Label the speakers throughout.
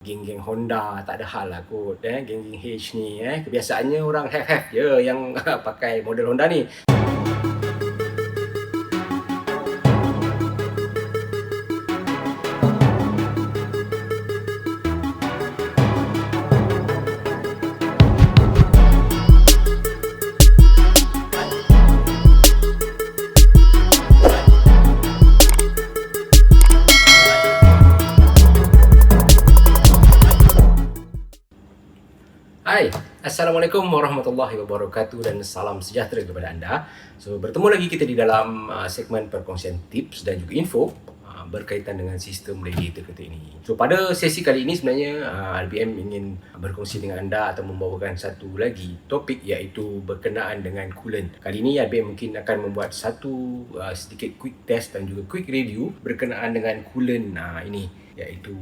Speaker 1: Geng-geng Honda tak ada hal lah kot, geng-geng H ni kebiasaannya orang have je yang pakai model Honda ni. Hai, Assalamualaikum warahmatullahi wabarakatuh dan salam sejahtera kepada anda. So, bertemu lagi kita di dalam segmen perkongsian tips dan juga info berkaitan dengan sistem radiator kereta ini. So, pada sesi kali ini sebenarnya RBM ingin berkongsi dengan anda atau membawakan satu lagi topik iaitu berkenaan dengan coolant. Kali ini RBM mungkin akan membuat satu sedikit quick test dan juga quick review berkenaan dengan coolant ini iaitu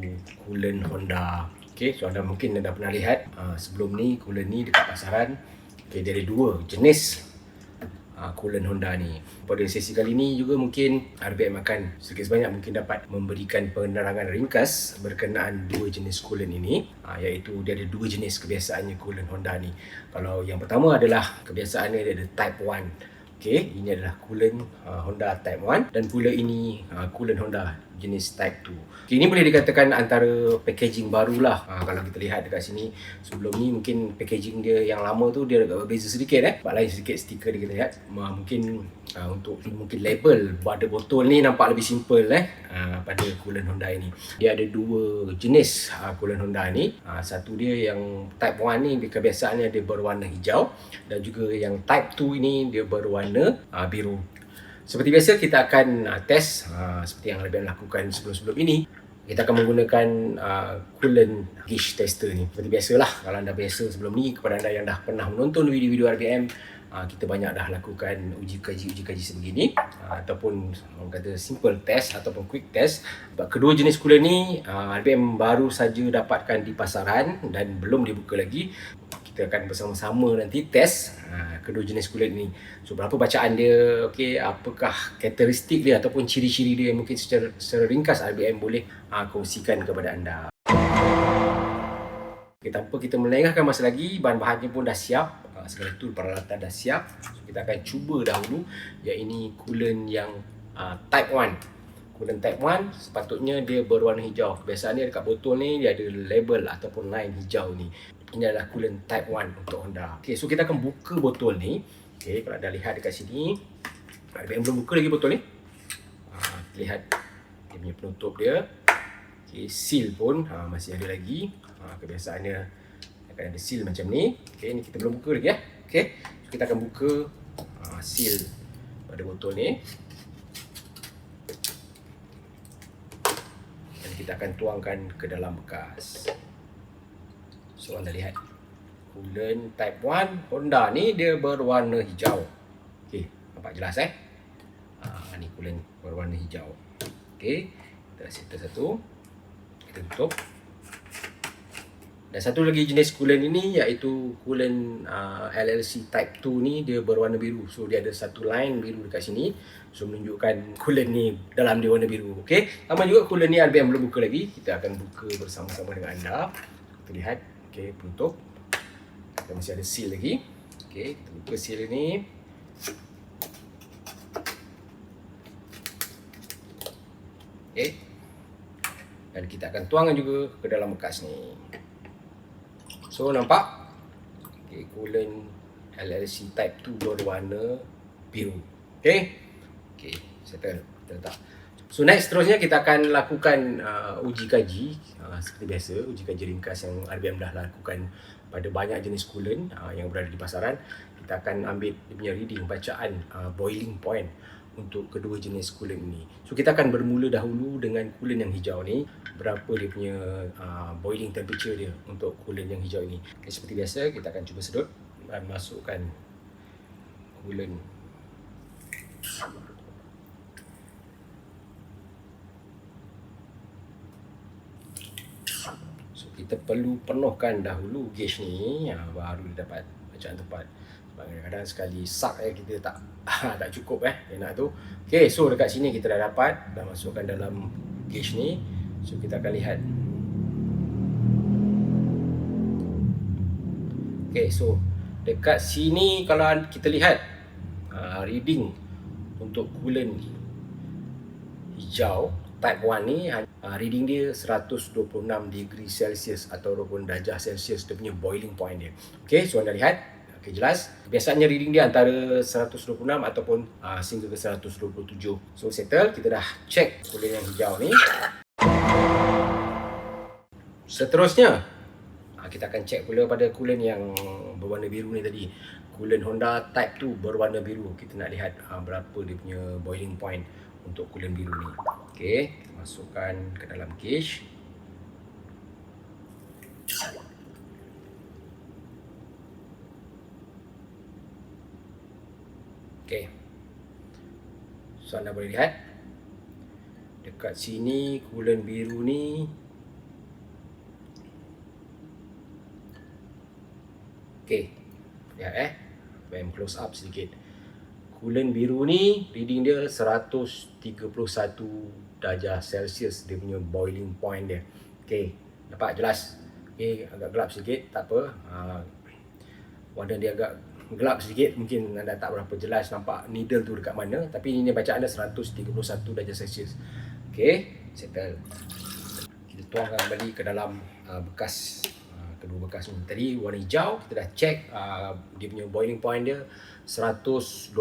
Speaker 1: coolant Honda. Okay, so anda mungkin dah pernah lihat sebelum ni coolant ni dekat pasaran. Okay, dia ada dua jenis coolant Honda ni. Pada sesi kali ni juga mungkin RBM akan sedikit sebanyak mungkin dapat memberikan penerangan ringkas berkenaan dua jenis coolant ini, iaitu dia ada dua jenis kebiasaannya coolant Honda ni. Kalau yang pertama adalah kebiasaannya dia ada Type 1. Okay, ini adalah coolant Honda Type 1 dan pula ini coolant Honda jenis Type 2. Okay, ini boleh dikatakan antara packaging barulah. Kalau kita lihat dekat sini, sebelum ni mungkin packaging dia yang lama tu dia agak berbeza sedikit. Sebab lain sedikit stiker dia kita lihat. Mungkin untuk mungkin label pada botol ni nampak lebih simple pada coolant Honda ini. Dia ada dua jenis coolant Honda ni. Satu dia yang Type 1 ni kebiasaannya dia berwarna hijau dan juga yang Type 2 ini dia berwarna biru. Seperti biasa kita akan test seperti yang RBM lakukan sebelum-sebelum ini. Kita akan menggunakan coolant gauge tester ni. Seperti biasalah, kalau anda biasa sebelum ni, kepada anda yang dah pernah menonton video-video RBM, kita banyak dah lakukan uji kaji sebegini ataupun orang kata simple test ataupun quick test. Sebab kedua jenis coolant ni RBM baru saja dapatkan di pasaran dan belum dibuka lagi. Kita akan bersama-sama nanti test kedua jenis coolant ni. So, berapa bacaan dia, okay, apakah karakteristik dia ataupun ciri-ciri dia, mungkin secara ringkas RBM boleh kongsikan kepada anda. Okay, tanpa kita melengahkan masa lagi, bahan-bahannya pun dah siap, segala tool peralatan dah siap. So, kita akan cuba dahulu iaitu coolant yang Type 1. Coolant Type 1 sepatutnya dia berwarna hijau. Kebiasaannya dekat botol ni dia ada label ataupun line hijau ni. Ini adalah coolant Type 1 untuk Honda. Okay, so kita akan buka botol ni. Okay, kalau anda lihat dekat sini, RBM belum buka lagi botol ni. Lihat dia punya penutup dia. Okay, seal pun masih ada lagi. Kebiasaannya akan ada seal macam ni. Okay, ni kita belum buka lagi Okay, so kita akan buka seal pada botol ni. Dan kita akan tuangkan ke dalam bekas. So, anda lihat coolant Type 1 Honda ni dia berwarna hijau. Okey, nampak jelas ni coolant berwarna hijau. Okey, kita settle satu. Kita tutup. Dan satu lagi jenis coolant ini iaitu coolant LLC Type 2 ni dia berwarna biru. So, dia ada satu line biru dekat sini. So, menunjukkan coolant ni dalam dia warna biru. Okey, sama juga coolant ni RBM belum buka lagi. Kita akan buka bersama-sama dengan anda. Kita lihat. Okay, penutup. Kita masih ada seal lagi. Okay, kita buka seal ni. Okay. Dan kita akan tuangkan juga ke dalam bekas ni. So, nampak? Okay, coolant LLC Type 2 berwarna biru. Okay. Okay, settle. Kita letak. So, next seterusnya kita akan lakukan uji kaji seperti biasa, uji kaji ringkas yang RBM dah lakukan pada banyak jenis coolant yang berada di pasaran. Kita akan ambil dia punya reading, bacaan boiling point untuk kedua jenis coolant ini. So, kita akan bermula dahulu dengan coolant yang hijau ni. Berapa dia punya boiling temperature dia untuk coolant yang hijau ini. Okay, seperti biasa kita akan cuba sedut dan masukkan coolant. Kita perlu penuhkan dahulu gauge ni baru dapat bacaan tepat. Sebab kadang-kadang sekali sak kita tak cukup dia nak tu. Okey, so dekat sini kita dah dapat, dah masukkan dalam gauge ni. So kita akan lihat Okay, so dekat sini kalau kita lihat reading untuk coolant hijau type 1 ni, reading dia 126 degree Celsius ataupun darjah Celsius, dia punya boiling point dia. Okay, so anda lihat, okay, jelas. Biasanya reading dia antara 126 ataupun sehingga ke 127. So settle, kita dah check coolant yang hijau ni. Seterusnya, kita akan check pula pada coolant yang berwarna biru ni tadi. Coolant Honda Type 2 berwarna biru. Kita nak lihat berapa dia punya boiling point untuk coolant biru ni. Okey, kita masukkan ke dalam gauge. Okey. So anda boleh lihat dekat sini coolant biru ni okey. Lihat Bam close up sedikit. Coolant biru ni reading dia 131 darjah Celsius, dia punya boiling point dia. Okey, dapat jelas. Okey, agak gelap sikit, tak apa. Warna dia agak gelap sedikit, mungkin anda tak berapa jelas nampak needle tu dekat mana, tapi ini bacaan anda 131 darjah Celsius. Okey, settle. Kita tuangkan kembali ke dalam bekas kedua bekas ni. Tadi warna hijau kita dah check dia punya boiling point dia 126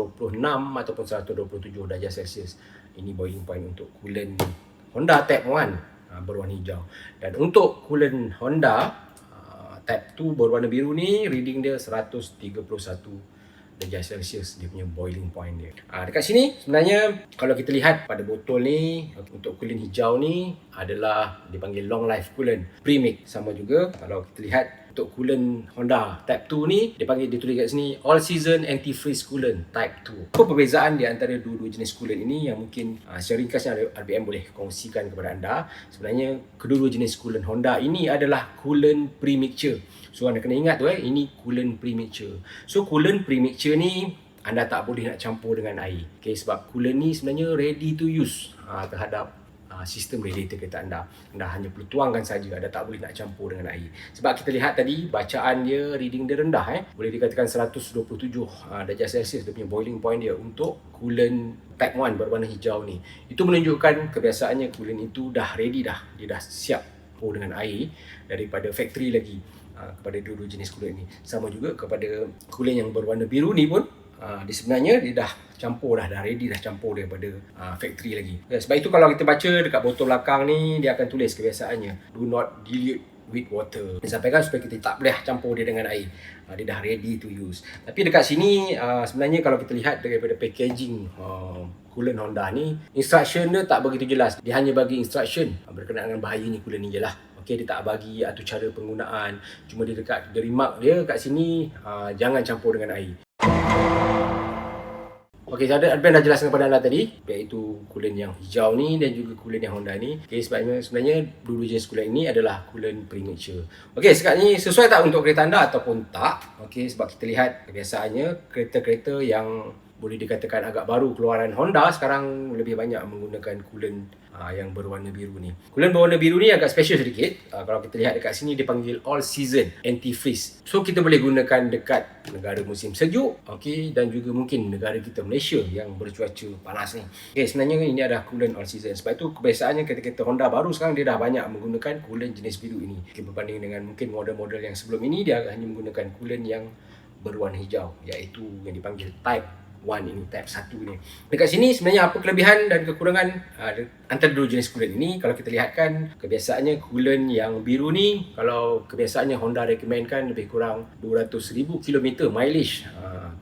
Speaker 1: ataupun 127 darjah Celsius. Ini boiling point untuk coolant Honda Type 1 berwarna hijau. Dan untuk coolant Honda Type 2 berwarna biru ni reading dia 131 darjah Celsius, dia punya boiling point dia. Dekat sini sebenarnya kalau kita lihat pada botol ni, untuk coolant hijau ni adalah dipanggil long life coolant premix. Sama juga kalau kita lihat untuk coolant Honda Type 2 ni dia tulis kat sini all season anti-freeze coolant Type 2. Apa perbezaan di antara dua-dua jenis coolant ini yang mungkin secara ringkasnya RBM boleh kongsikan kepada anda. Sebenarnya kedua-dua jenis coolant Honda ini adalah coolant premixture. So anda kena ingat tu ini coolant premixture. So coolant premixture ni anda tak boleh nak campur dengan air. Okay, sebab coolant ni sebenarnya ready to use terhadap sistem radiator kereta anda. Anda hanya perlu tuangkan saja, anda tak boleh nak campur dengan air. Sebab kita lihat tadi bacaan dia, reading dia rendah boleh dikatakan 127 darjah Celsius dia punya boiling point dia untuk coolant Type 1 berwarna hijau ni. Itu menunjukkan kebiasaannya coolant itu dah ready dah. Dia dah siap campur dengan air daripada factory lagi kepada dua-dua jenis coolant ni. Sama juga kepada coolant yang berwarna biru ni pun dia sebenarnya dia dah campur dah ready dah campur daripada factory lagi. Sebab itu kalau kita baca dekat botol belakang ni dia akan tulis kebiasaannya do not dilute with water. Dia sampaikan supaya kita tak boleh campur dia dengan air. Dia dah ready to use. Tapi dekat sini sebenarnya kalau kita lihat daripada packaging coolant Honda ni, instruction dia tak begitu jelas. Dia hanya bagi instruction berkenaan dengan bahayanya coolant ni je lah. Okay, dia tak bagi atur cara penggunaan. Cuma dia remark dia kat sini jangan campur dengan air. Okey, ada dah jelaskan kepada anda tadi, iaitu coolant yang hijau ni dan juga coolant yang Honda ni. Okey, sebenarnya dua-dua jenis coolant ini adalah coolant premixture. Okey, sekarang ni sesuai tak untuk kereta anda ataupun tak? Okey, sebab kita lihat kebiasaannya kereta-kereta yang boleh dikatakan agak baru keluaran Honda sekarang lebih banyak menggunakan coolant yang berwarna biru ni. Coolant berwarna biru ni agak special sedikit. Kalau kita lihat dekat sini dia panggil all season anti-freeze. So kita boleh gunakan dekat negara musim sejuk, okey, dan juga mungkin negara kita Malaysia yang bercuaca panas ni. Okey, sebenarnya ini adalah coolant all season. Sebab itu kebiasaannya kereta-kereta Honda baru sekarang dia dah banyak menggunakan coolant jenis biru ini. Okay, berbanding dengan mungkin model-model yang sebelum ini dia hanya menggunakan coolant yang berwarna hijau, iaitu yang dipanggil Type 1 ini, Type 1 ni. Dekat sini sebenarnya apa kelebihan dan kekurangan antara dua jenis coolant ini? Kalau kita lihatkan kebiasaannya coolant yang biru ni, kalau kebiasaannya Honda recommendkan lebih kurang 200,000 km mileage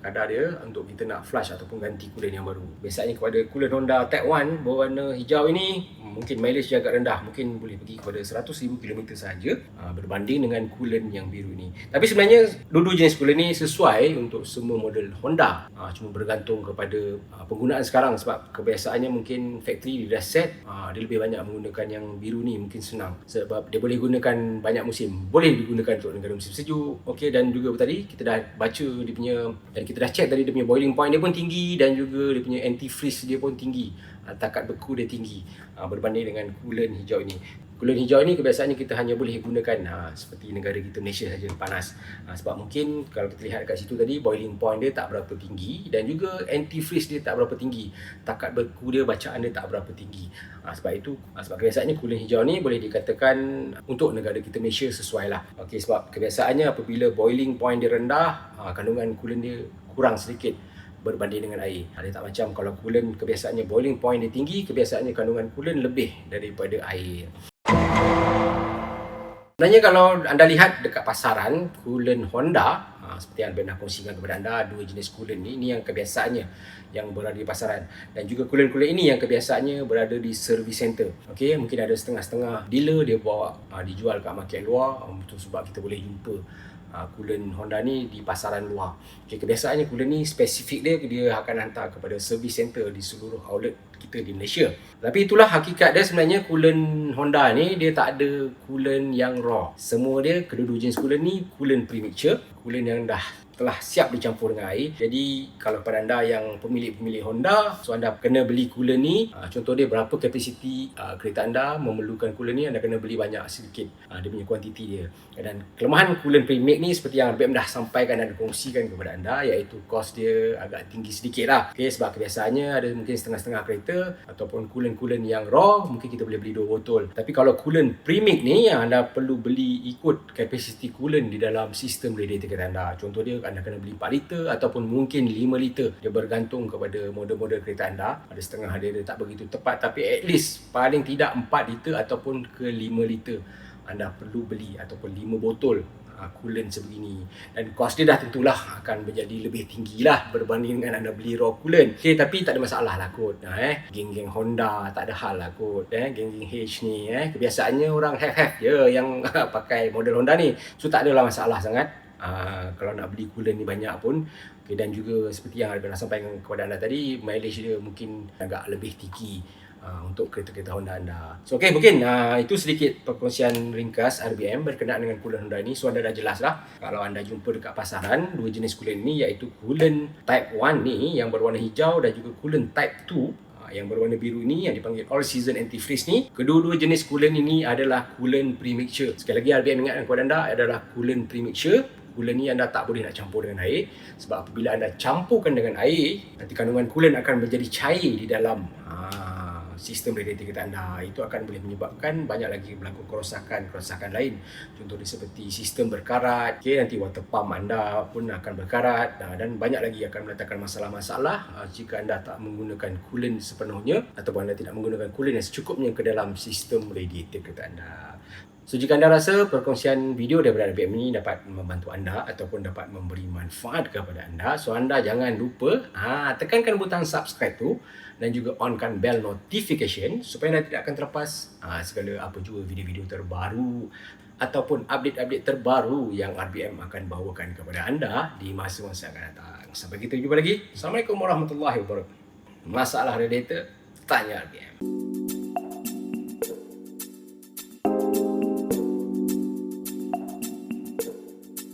Speaker 1: kadar dia untuk kita nak flush ataupun ganti coolant yang baru. Biasanya kepada coolant Honda Type 1 berwarna hijau ini mungkin mileage dia agak rendah, mungkin boleh pergi kepada 100,000 km sahaja berbanding dengan coolant yang biru ni. Tapi sebenarnya dua-dua jenis coolant ni sesuai untuk semua model Honda. Cuma bergantung kepada penggunaan sekarang, sebab kebiasaannya mungkin factory dia dah set, dia lebih banyak menggunakan yang biru ni, mungkin senang sebab dia boleh gunakan banyak musim. Boleh digunakan untuk negara musim sejuk, okey, dan juga tadi kita dah baca dia punya, dan kita dah check tadi dia punya boiling point dia pun tinggi dan juga dia punya anti-freeze dia pun tinggi. Takat beku dia tinggi berbanding dengan coolant hijau ini. Coolant hijau ni kebiasaannya kita hanya boleh gunakan seperti negara kita Malaysia saja panas. Sebab mungkin kalau kita lihat kat situ tadi, boiling point dia tak berapa tinggi dan juga anti-freeze dia tak berapa tinggi. Takat beku dia, bacaan dia tak berapa tinggi. Sebab kebiasaannya coolant hijau ni boleh dikatakan untuk negara kita Malaysia sesuai lah. Okey, sebab kebiasaannya apabila boiling point dia rendah, kandungan coolant dia kurang sedikit berbanding dengan air. Dia tak macam kalau coolant kebiasaannya boiling point dia tinggi, kebiasaannya kandungan coolant lebih daripada air. Sebenarnya kalau anda lihat dekat pasaran, coolant Honda, seperti yang pernah kongsikan kepada anda, dua jenis coolant ni yang kebiasaannya yang berada di pasaran. Dan juga coolant-coolant ini yang kebiasaannya berada di service center. Okey, mungkin ada setengah-setengah dealer dia bawa dijual kat market luar, itu sebab kita boleh jumpa coolant Honda ni di pasaran luar. Okay, kebiasaannya coolant ni spesifik dia akan hantar kepada service center di seluruh outlet kita di Malaysia. Tapi itulah hakikat dia sebenarnya. Coolant Honda ni dia tak ada coolant yang raw. Semua dia kedua-dua jenis coolant ni coolant premixture, coolant yang dah telah siap dicampur dengan air. Jadi kalau pada anda yang pemilik Honda, so anda kena beli coolant ni. Contoh dia berapa kapasiti kereta anda memerlukan coolant ni, anda kena beli banyak sedikit dia punya kuantiti dia. Dan kelemahan coolant premix ni seperti yang RBM dah sampaikan dan kongsikan kepada anda, iaitu kos dia agak tinggi sedikit lah. Okay, sebab kebiasaannya ada mungkin setengah-setengah kereta ataupun coolant yang raw mungkin kita boleh beli 2 botol. Tapi kalau coolant premix ni, anda perlu beli ikut kapasiti coolant di dalam sistem radiator kereta anda. Contoh dia, anda kena beli 4 liter ataupun mungkin 5 liter. Dia bergantung kepada model-model kereta anda. Ada setengah dia tak begitu tepat, tapi at least paling tidak 4 liter ataupun ke 5 liter anda perlu beli, ataupun 5 botol coolant sebegini. Dan kos dia dah tentulah akan menjadi lebih tinggi lah berbanding dengan anda beli raw coolant. Okay, tapi tak ada masalah lah kot. Geng-geng Honda tak ada hal lah kot. Geng-geng H ni kebiasaannya orang have je yang pakai model Honda ni. So tak adalah masalah sangat kalau nak beli coolant ni banyak pun. Okay, dan juga seperti yang Albert sampaikan kepada anda tadi, mileage dia mungkin agak lebih tinggi untuk kereta-kereta Honda anda. So mungkin itu sedikit perkongsian ringkas RBM berkenaan dengan coolant Honda ini. So anda dah jelas lah kalau anda jumpa dekat pasaran dua jenis coolant ni, iaitu coolant type 1 ni yang berwarna hijau dan juga coolant type 2 yang berwarna biru ni yang dipanggil all season anti-freeze ni. Kedua-dua jenis coolant ini adalah coolant premixture. Sekali lagi RBM ingatkan kepada anda, adalah coolant premixture. Coolant ni anda tak boleh nak campur dengan air, sebab apabila anda campurkan dengan air, nanti kandungan coolant akan menjadi cair di dalam sistem radiator kereta anda. Itu akan boleh menyebabkan banyak lagi berlaku kerosakan lain. Contoh dia seperti sistem berkarat, nanti water pump anda pun akan berkarat, dan banyak lagi akan mendatangkan masalah-masalah jika anda tak menggunakan coolant sepenuhnya ataupun anda tidak menggunakan coolant yang secukupnya ke dalam sistem radiator kereta anda. So jika anda rasa perkongsian video daripada RBM ini dapat membantu anda ataupun dapat memberi manfaat kepada anda, so anda jangan lupa tekankan butang subscribe tu dan juga onkan bell notification supaya anda tidak akan terlepas segala apa jua video-video terbaru ataupun update-update terbaru yang RBM akan bawakan kepada anda di masa-masa akan datang. Sampai kita jumpa lagi. Assalamualaikum warahmatullahi wabarakatuh. Masalah radiator, tanya RBM.